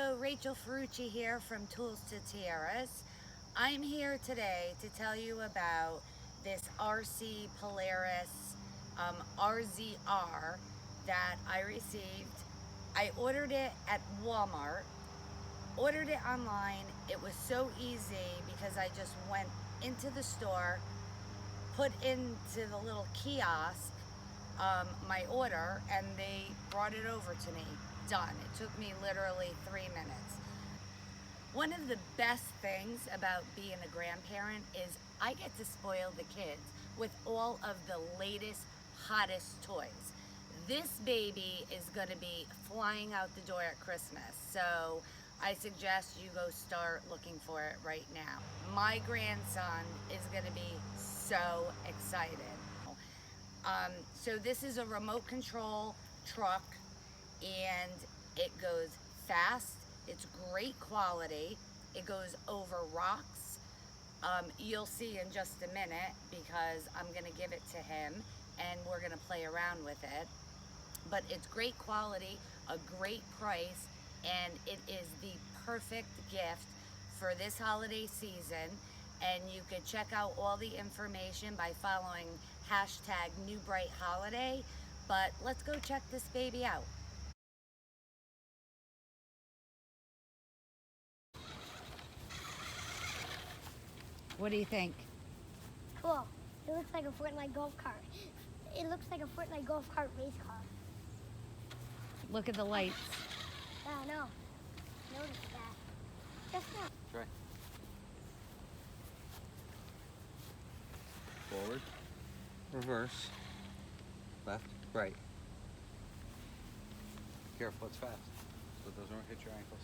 Hello, Rachel Ferrucci here from Tools to Tiaras. I'm here today to tell you about this RC Polaris RZR that I received. I ordered it at Walmart, ordered it online. It was so easy because I just went into the store, put into the little kiosk my order, and they brought it over to me. Done. It took me literally 3 minutes. One of the best things about being a grandparent is I get to spoil the kids with all of the latest, hottest toys. This baby is going to be flying out the door at Christmas, so I suggest you go start looking for it right now. My grandson is going to be so excited. So this is a remote control truck, and it goes fast. It's great quality. It goes over rocks. You'll see in just a minute because I'm gonna give it to him and we're gonna play around with it. But it's great quality, a great price, and it is the perfect gift for this holiday season. And you can check out all the information by following #NewBrightHoliday. But let's go check this baby out. What do you think? Cool. It looks like a Fortnite golf cart. It looks like a Fortnite golf cart race car. Look at the lights. Yeah, I know. Notice that. Just now. Try. Forward, reverse, left, right. Careful, it's fast, so it doesn't hit your ankles.